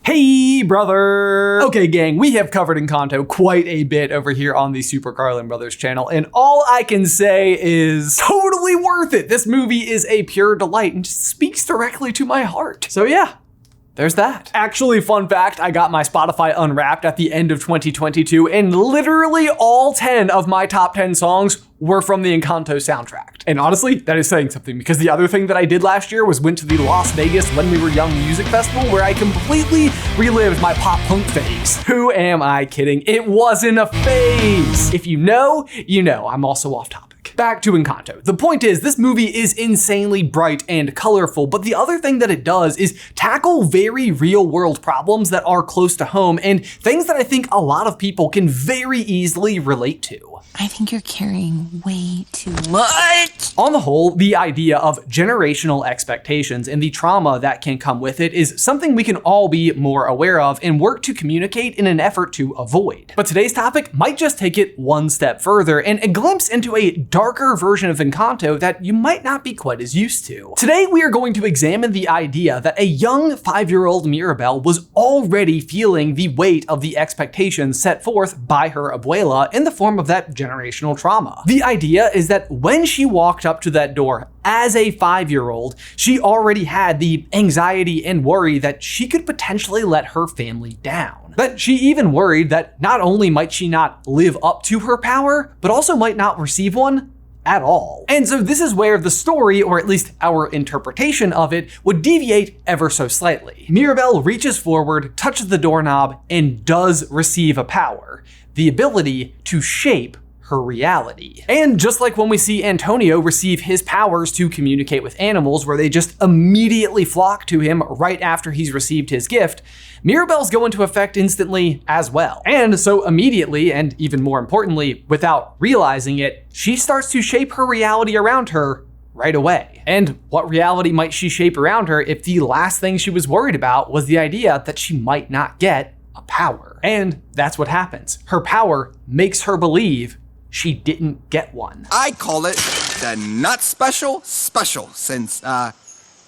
Hey, brother! Okay, gang, we have covered Encanto quite a bit over here on the Super Carlin Brothers channel, and all I can say is totally worth it. This movie is a pure delight and just speaks directly to my heart. So yeah, there's that. Actually, fun fact, I got my Spotify Unwrapped at the end of 2022, and literally all 10 of my top 10 songs were from the Encanto soundtrack. And honestly, that is saying something, because the other thing that I did last year was went to the Las Vegas When We Were Young music festival, where I completely relived my pop punk phase. Who am I kidding? It wasn't a phase. If you know, you know. I'm also off topic. Back to Encanto. The point is, this movie is insanely bright and colorful, but the other thing that it does is tackle very real world problems that are close to home and things that I think a lot of people can very easily relate to. I think you're carrying way too much. On the whole, the idea of generational expectations and the trauma that can come with it is something we can all be more aware of and work to communicate in an effort to avoid. But today's topic might just take it one step further and a glimpse into a darker version of Encanto that you might not be quite as used to. Today, we are going to examine the idea that a young 5-year-old Mirabel was already feeling the weight of the expectations set forth by her abuela in the form of that generational trauma. The idea is that when she walked up to that door as a 5-year-old, she already had the anxiety and worry that she could potentially let her family down. That she even worried that not only might she not live up to her power, but also might not receive one at all. And so this is where the story, or at least our interpretation of it, would deviate ever so slightly. Mirabel reaches forward, touches the doorknob, and does receive a power, the ability to shape her reality. And just like when we see Antonio receive his powers to communicate with animals, where they just immediately flock to him right after he's received his gift, Mirabel's go into effect instantly as well. And so immediately, and even more importantly, without realizing it, she starts to shape her reality around her right away. And what reality might she shape around her if the last thing she was worried about was the idea that she might not get a power? And that's what happens. Her power makes her believe she didn't get one. I call it the not special, since,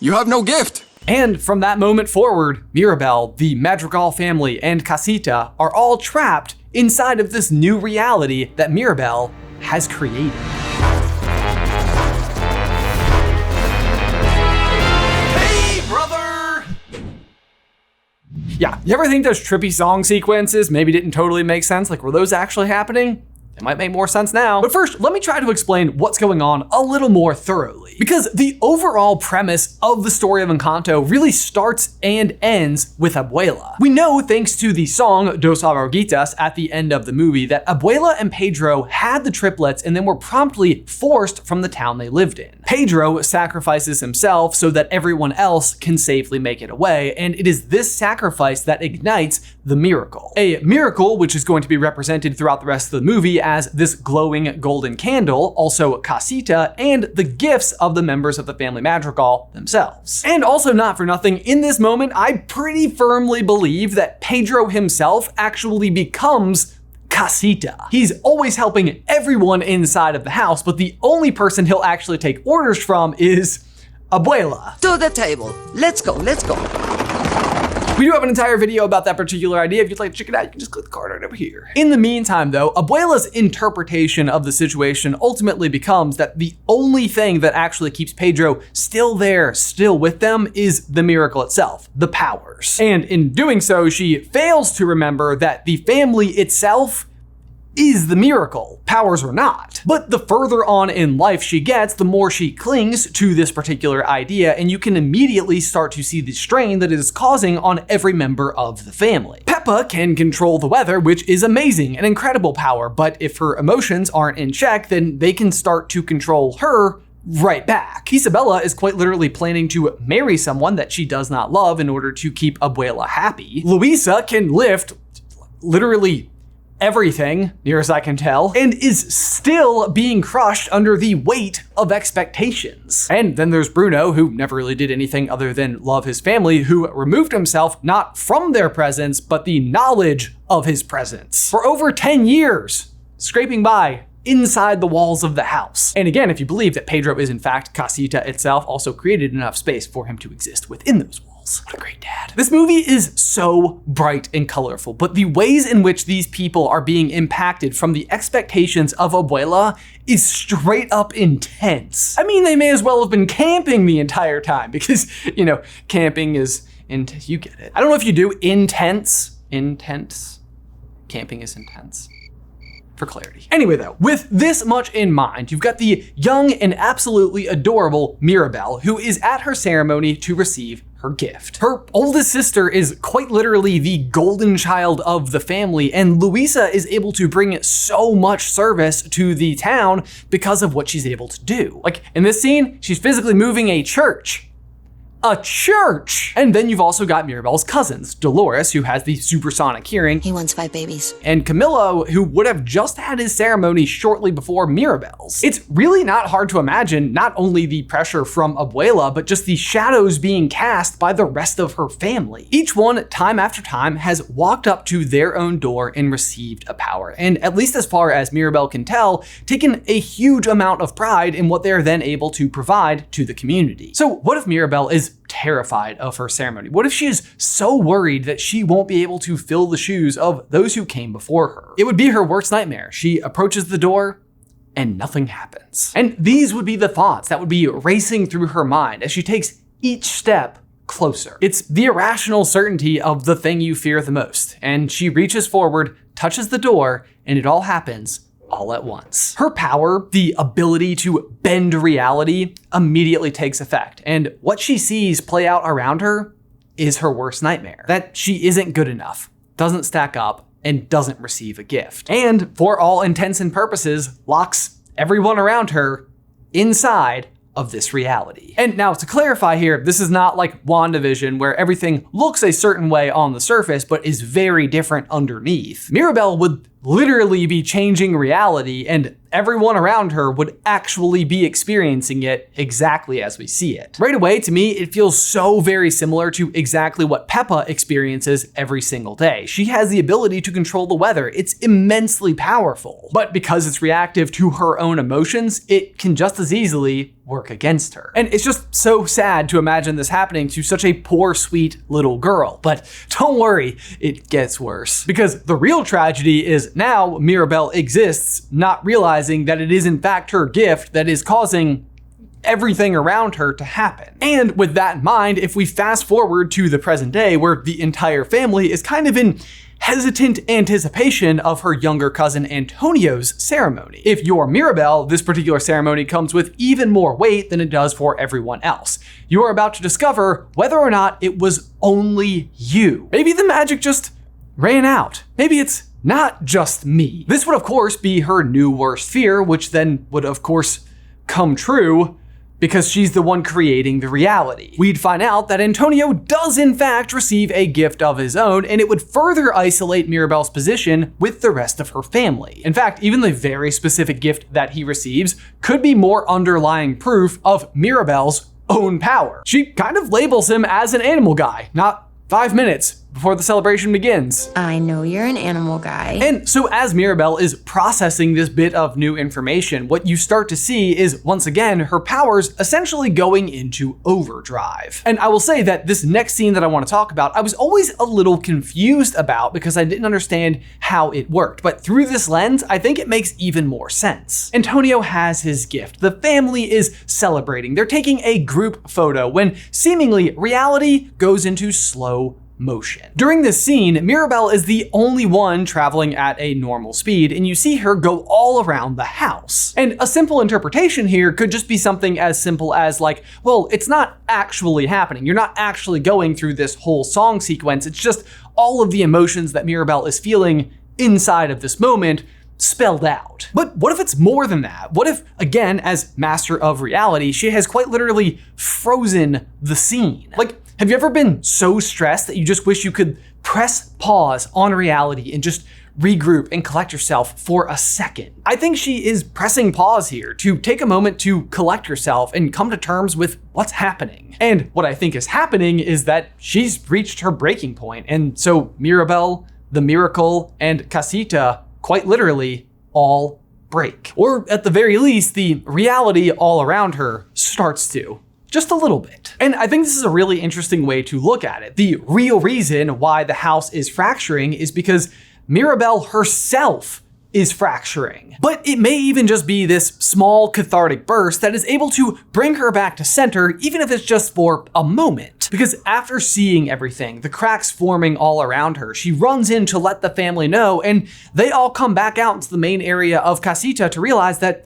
you have no gift. And from that moment forward, Mirabel, the Madrigal family, and Casita are all trapped inside of this new reality that Mirabel has created. Hey, brother! Yeah, you ever think those trippy song sequences maybe didn't totally make sense? Like, were those actually happening? It might make more sense now. But first, let me try to explain what's going on a little more thoroughly. Because the overall premise of the story of Encanto really starts and ends with Abuela. We know, thanks to the song Dos Oruguitas at the end of the movie, that Abuela and Pedro had the triplets and then were promptly forced from the town they lived in. Pedro sacrifices himself so that everyone else can safely make it away, and it is this sacrifice that ignites the miracle. A miracle which is going to be represented throughout the rest of the movie as this glowing golden candle, also Casita, and the gifts of the members of the family Madrigal themselves. And also, not for nothing, in this moment, I pretty firmly believe that Pedro himself actually becomes Casita. He's always helping everyone inside of the house, but the only person he'll actually take orders from is Abuela. To the table. Let's go, let's go. We do have an entire video about that particular idea. If you'd like to check it out, you can just click the card right over here. In the meantime though, Abuela's interpretation of the situation ultimately becomes that the only thing that actually keeps Pedro still there, still with them, is the miracle itself, the powers. And in doing so, she fails to remember that the family itself is the miracle, powers or not. But the further on in life she gets, the more she clings to this particular idea, and you can immediately start to see the strain that it is causing on every member of the family. Peppa can control the weather, which is amazing, an incredible power, but if her emotions aren't in check, then they can start to control her right back. Isabella is quite literally planning to marry someone that she does not love in order to keep Abuela happy. Luisa can lift literally everything, near as I can tell, and is still being crushed under the weight of expectations. And then there's Bruno, who never really did anything other than love his family, who removed himself not from their presence, but the knowledge of his presence for over 10 years, scraping by inside the walls of the house. And again, if you believe that Pedro is in fact Casita itself, also created enough space for him to exist within those walls. Mirabels. What a great dad. This movie is so bright and colorful, but the ways in which these people are being impacted from the expectations of Abuela is straight up intense. I mean, they may as well have been camping the entire time because, you know, camping is intense. You get it. I don't know if you do intense. Camping is intense. For clarity. Anyway though, with this much in mind, you've got the young and absolutely adorable Mirabel, who is at her ceremony to receive her gift. Her oldest sister is quite literally the golden child of the family, and Louisa is able to bring so much service to the town because of what she's able to do. Like in this scene, she's physically moving a church. A church! And then you've also got Mirabel's cousins, Dolores, who has the supersonic hearing. He wants 5 babies. And Camillo, who would have just had his ceremony shortly before Mirabel's. It's really not hard to imagine not only the pressure from Abuela, but just the shadows being cast by the rest of her family. Each one, time after time, has walked up to their own door and received a power. And at least as far as Mirabel can tell, taken a huge amount of pride in what they're then able to provide to the community. So what if Mirabel is terrified of her ceremony? What if she is so worried that she won't be able to fill the shoes of those who came before her? It would be her worst nightmare. She approaches the door and nothing happens. And these would be the thoughts that would be racing through her mind as she takes each step closer. It's the irrational certainty of the thing you fear the most. And she reaches forward, touches the door, and it all happens all at once. Her power, the ability to bend reality, immediately takes effect. And what she sees play out around her is her worst nightmare. That she isn't good enough, doesn't stack up, and doesn't receive a gift. And for all intents and purposes, locks everyone around her inside of this reality. And now to clarify here, this is not like WandaVision where everything looks a certain way on the surface, but is very different underneath. Mirabel would literally be changing reality, and everyone around her would actually be experiencing it exactly as we see it. Right away, to me, it feels so very similar to exactly what Peppa experiences every single day. She has the ability to control the weather. It's immensely powerful. But because it's reactive to her own emotions, it can just as easily work against her. And it's just so sad to imagine this happening to such a poor, sweet little girl. But don't worry, it gets worse. Because the real tragedy is now Mirabel exists, not realizing that it is in fact her gift that is causing everything around her to happen. And with that in mind, if we fast forward to the present day where the entire family is kind of in hesitant anticipation of her younger cousin Antonio's ceremony. If you're Mirabel, this particular ceremony comes with even more weight than it does for everyone else. You are about to discover whether or not it was only you. Maybe the magic just ran out. Maybe it's not just me. This would of course be her new worst fear, which then would of course come true because she's the one creating the reality. We'd find out that Antonio does in fact receive a gift of his own, and it would further isolate Mirabel's position with the rest of her family. In fact, even the very specific gift that he receives could be more underlying proof of Mirabel's own power. She kind of labels him as an animal guy, not 5 minutes before the celebration begins. I know you're an animal guy. And so as Mirabel is processing this bit of new information, what you start to see is, once again, her powers essentially going into overdrive. And I will say that this next scene that I want to talk about, I was always a little confused about because I didn't understand how it worked. But through this lens, I think it makes even more sense. Antonio has his gift. The family is celebrating. They're taking a group photo when seemingly reality goes into slow motion. During this scene, Mirabel is the only one traveling at a normal speed, and you see her go all around the house. And a simple interpretation here could just be something as simple as like, well, it's not actually happening. You're not actually going through this whole song sequence. It's just all of the emotions that Mirabel is feeling inside of this moment spelled out. But what if it's more than that? What if, again, as master of reality, she has quite literally frozen the scene? Like, have you ever been so stressed that you just wish you could press pause on reality and just regroup and collect yourself for a second? I think she is pressing pause here to take a moment to collect herself and come to terms with what's happening. And what I think is happening is that she's reached her breaking point. And so Mirabel, the miracle, and Casita quite literally all break. Or at the very least, the reality all around her starts to. just a little bit. And I think this is a really interesting way to look at it. The real reason why the house is fracturing is because Mirabel herself is fracturing. But it may even just be this small cathartic burst that is able to bring her back to center, even if it's just for a moment. Because after seeing everything, the cracks forming all around her, she runs in to let the family know, and they all come back out into the main area of Casita to realize that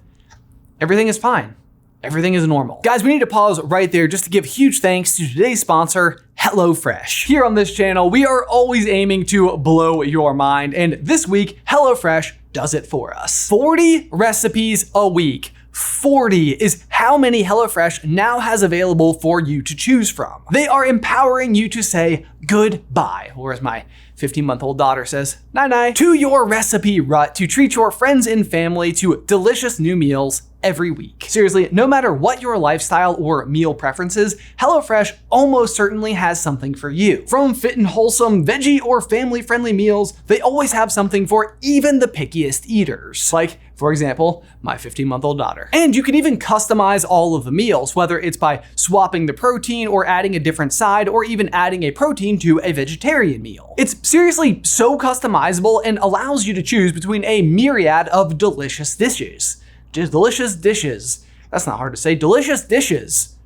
everything is fine. Everything is normal. Guys, we need to pause right there just to give huge thanks to today's sponsor, HelloFresh. Here on this channel, we are always aiming to blow your mind, and this week, HelloFresh does it for us. 40 recipes a week. 40 is how many HelloFresh now has available for you to choose from. They are empowering you to say goodbye, or as my 15-month-old daughter says, night-night, to your recipe rut to treat your friends and family to delicious new meals every week. Seriously, no matter what your lifestyle or meal preferences, HelloFresh almost certainly has something for you. From fit and wholesome veggie or family-friendly meals, they always have something for even the pickiest eaters. Like, for example, my 15-month-old daughter. And you can even customize all of the meals, whether it's by swapping the protein or adding a different side, or even adding a protein to a vegetarian meal. It's seriously so customizable and allows you to choose between a myriad of delicious dishes. Delicious dishes. That's not hard to say. Delicious dishes.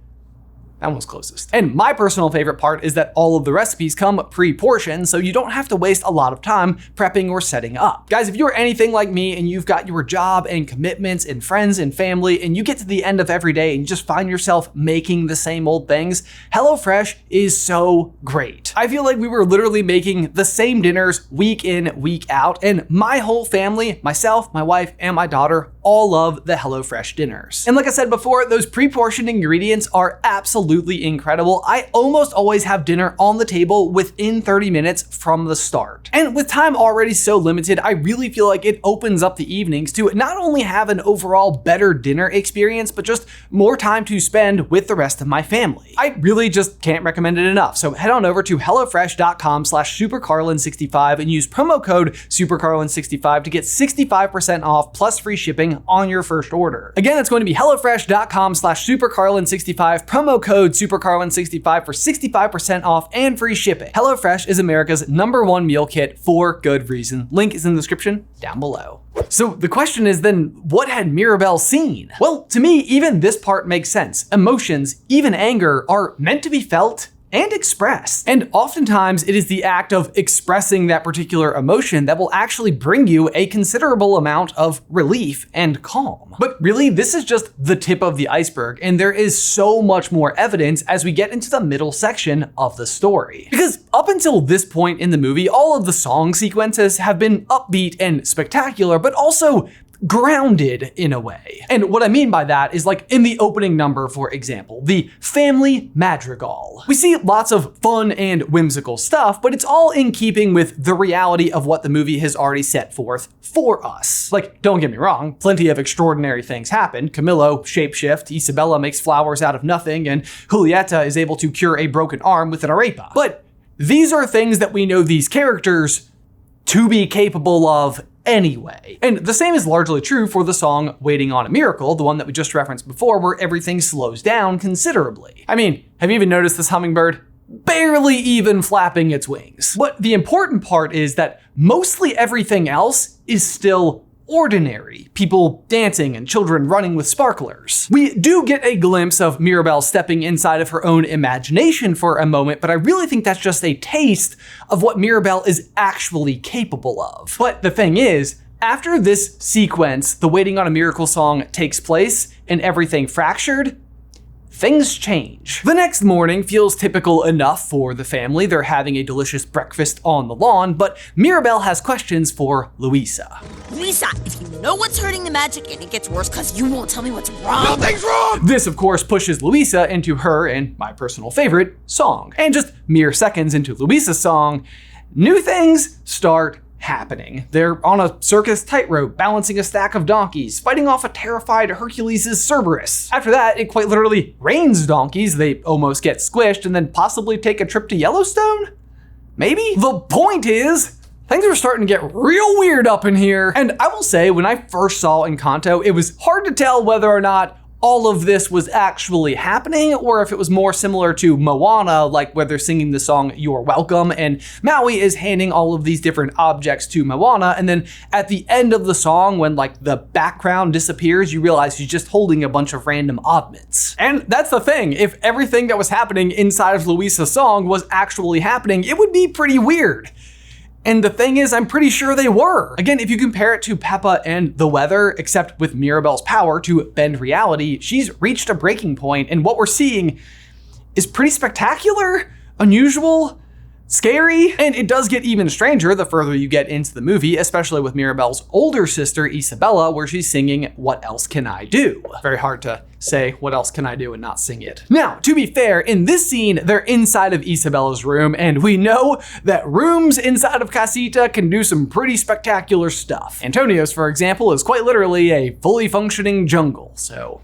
That one's closest. And my personal favorite part is that all of the recipes come pre-portioned, so you don't have to waste a lot of time prepping or setting up. Guys, if you're anything like me and you've got your job and commitments and friends and family, and you get to the end of every day and you just find yourself making the same old things, HelloFresh is so great. I feel like we were literally making the same dinners week in, week out, and my whole family, myself, my wife, and my daughter, all love the HelloFresh dinners. And like I said before, those pre-portioned ingredients are absolutely incredible. I almost always have dinner on the table within 30 minutes from the start. And with time already so limited, I really feel like it opens up the evenings to not only have an overall better dinner experience, but just more time to spend with the rest of my family. I really just can't recommend it enough. So head on over to hellofresh.com/SuperCarlin65 and use promo code SuperCarlin65 to get 65% off plus free shipping on your first order. Again, it's going to be hellofresh.com/SuperCarlin65, promo code SuperCarlin65 for 65% off and free shipping. HelloFresh is America's #1 meal kit for good reason. Link is in the description down below. So the question is then, what had Mirabel seen? Well, to me, even this part makes sense. Emotions, even anger, are meant to be felt and expressed. And oftentimes it is the act of expressing that particular emotion that will actually bring you a considerable amount of relief and calm. But really, this is just the tip of the iceberg, and there is so much more evidence as we get into the middle section of the story. Because up until this point in the movie, all of the song sequences have been upbeat and spectacular, but also grounded in a way. And what I mean by that is, like in the opening number, for example, the family madrigal. We see lots of fun and whimsical stuff, but it's all in keeping with the reality of what the movie has already set forth for us. Like, don't get me wrong, plenty of extraordinary things happen. Camillo shapeshift, Isabella makes flowers out of nothing, and Julieta is able to cure a broken arm with an arepa. But these are things that we know these characters to be capable of anyway. And the same is largely true for the song Waiting on a Miracle, the one that we just referenced before, where everything slows down considerably. I mean, have you even noticed this hummingbird? Barely even flapping its wings. But the important part is that mostly everything else is still ordinary. People dancing and children running with sparklers. We do get a glimpse of Mirabel stepping inside of her own imagination for a moment, but I really think that's just a taste of what Mirabel is actually capable of. But the thing is, after this sequence, the Waiting on a Miracle song takes place and everything fractured, things change. The next morning feels typical enough for the family. They're having a delicious breakfast on the lawn, but Mirabel has questions for Luisa. Luisa, if you know what's hurting the magic and it gets worse because you won't tell me what's wrong. Nothing's wrong! This, of course, pushes Luisa into her, and my personal favorite, song. And just mere seconds into Luisa's song, new things start happening. They're on a circus tightrope, balancing a stack of donkeys, fighting off a terrified Hercules' Cerberus. After that, it quite literally rains donkeys. They almost get squished and then possibly take a trip to Yellowstone? Maybe? The point is, things are starting to get real weird up in here. And I will say, when I first saw Encanto, it was hard to tell whether or not all of this was actually happening, or if it was more similar to Moana, like where they're singing the song You're Welcome, and Maui is handing all of these different objects to Moana, and then at the end of the song, when like the background disappears, you realize she's just holding a bunch of random oddments. And that's the thing, if everything that was happening inside of Louisa's song was actually happening, it would be pretty weird. And the thing is, I'm pretty sure they were. Again, if you compare it to Peppa and the weather, except with Mirabel's power to bend reality, she's reached a breaking point, and what we're seeing is pretty spectacular, unusual, scary, and it does get even stranger the further you get into the movie, especially with Mirabel's older sister, Isabella, where she's singing What Else Can I Do? Very hard to say what else can I do and not sing it. Now, to be fair, in this scene, they're inside of Isabella's room, and we know that rooms inside of Casita can do some pretty spectacular stuff. Antonio's, for example, is quite literally a fully functioning jungle, so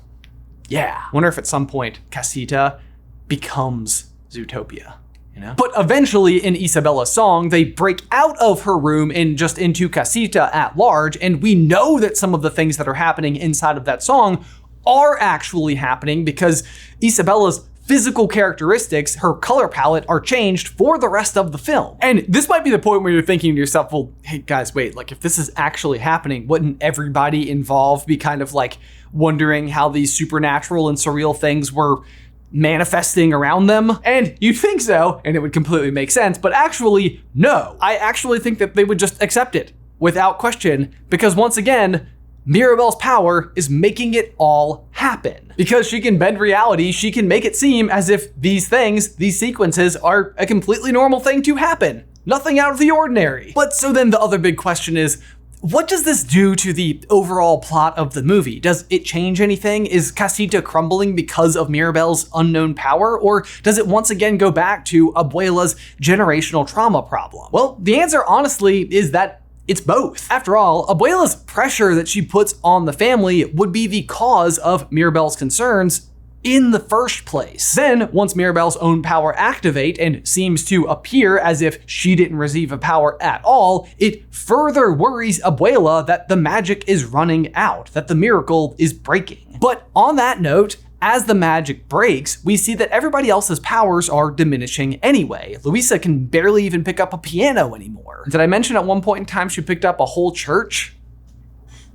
yeah. Wonder if at some point Casita becomes Zootopia. You know? But eventually in Isabella's song, they break out of her room and just into Casita at large, and we know that some of the things that are happening inside of that song are actually happening because Isabella's physical characteristics, her color palette, are changed for the rest of the film. And this might be the point where you're thinking to yourself, well, hey guys, wait, like if this is actually happening, wouldn't everybody involved be kind of like wondering how these supernatural and surreal things were manifesting around them? And you'd think so, and it would completely make sense, but actually, no. I actually think that they would just accept it without question, because once again, Mirabel's power is making it all happen. Because she can bend reality, she can make it seem as if these things, these sequences, are a completely normal thing to happen. Nothing out of the ordinary. But so then the other big question is, what does this do to the overall plot of the movie? Does it change anything? Is Casita crumbling because of Mirabel's unknown power? Or does it once again go back to Abuela's generational trauma problem? Well, the answer honestly is that it's both. After all, Abuela's pressure that she puts on the family would be the cause of Mirabel's concerns in the first place. Then, once Mirabel's own power activate and seems to appear as if she didn't receive a power at all, it further worries Abuela that the magic is running out, that the miracle is breaking. But on that note, as the magic breaks, we see that everybody else's powers are diminishing anyway. Luisa can barely even pick up a piano anymore. Did I mention at one point in time she picked up a whole church?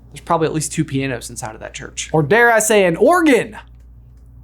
There's probably at least 2 pianos inside of that church. Or dare I say an organ?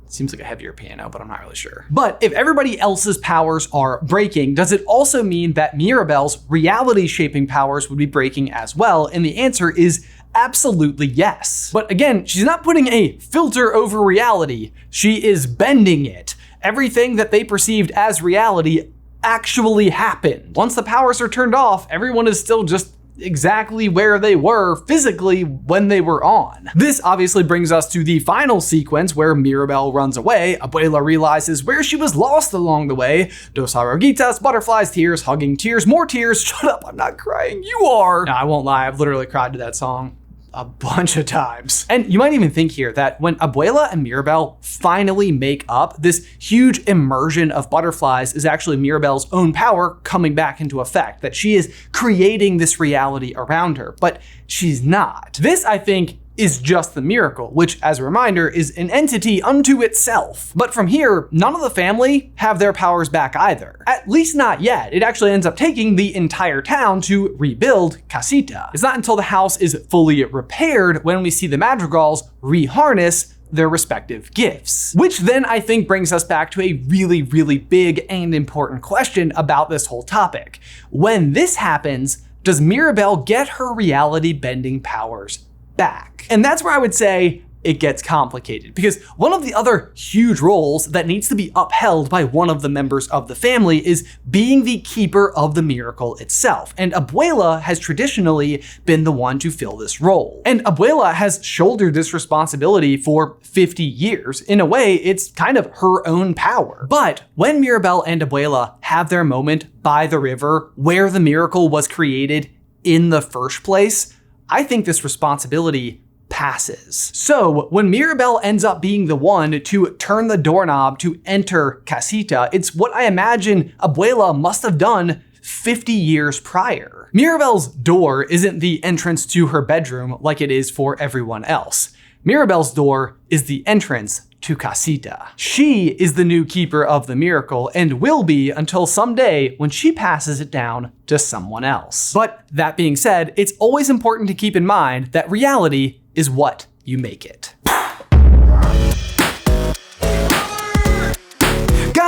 Seems like a heavier piano, but I'm not really sure. But if everybody else's powers are breaking, does it also mean that Mirabel's reality shaping powers would be breaking as well? And the answer is absolutely yes. But again, she's not putting a filter over reality. She is bending it. Everything that they perceived as reality actually happened. Once the powers are turned off, everyone is still just exactly where they were physically when they were on. This obviously brings us to the final sequence where Mirabel runs away. Abuela realizes where she was lost along the way. Dos Arroguitas, butterflies, tears, hugging tears, more tears. Shut up, I'm not crying, you are. No, I won't lie, I've literally cried to that song a bunch of times. And you might even think here that when Abuela and Mirabel finally make up, this huge immersion of butterflies is actually Mirabel's own power coming back into effect, that she is creating this reality around her, but she's not. This, I think, is just the miracle, which, as a reminder, is an entity unto itself. But from here, none of the family have their powers back either. At least not yet. It actually ends up taking the entire town to rebuild Casita. It's not until the house is fully repaired when we see the Madrigals reharness their respective gifts. Which then I think brings us back to a really, really big and important question about this whole topic. When this happens, does Mirabel get her reality bending powers back? And that's where I would say it gets complicated, because one of the other huge roles that needs to be upheld by one of the members of the family is being the keeper of the miracle itself. And Abuela has traditionally been the one to fill this role. And Abuela has shouldered this responsibility for 50 years. In a way, it's kind of her own power. But when Mirabel and Abuela have their moment by the river where the miracle was created in the first place, I think this responsibility passes. So when Mirabel ends up being the one to turn the doorknob to enter Casita, it's what I imagine Abuela must have done 50 years prior. Mirabel's door isn't the entrance to her bedroom like it is for everyone else. Mirabel's door is the entrance to Casita. She is the new keeper of the miracle and will be until someday when she passes it down to someone else. But that being said, it's always important to keep in mind that reality is what you make it.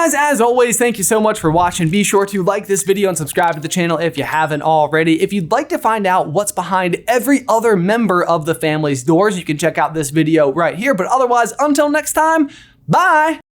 Guys, as always, thank you so much for watching. Be sure to like this video and subscribe to the channel if you haven't already. If you'd like to find out what's behind every other member of the family's doors, you can check out this video right here. But otherwise, until next time, bye!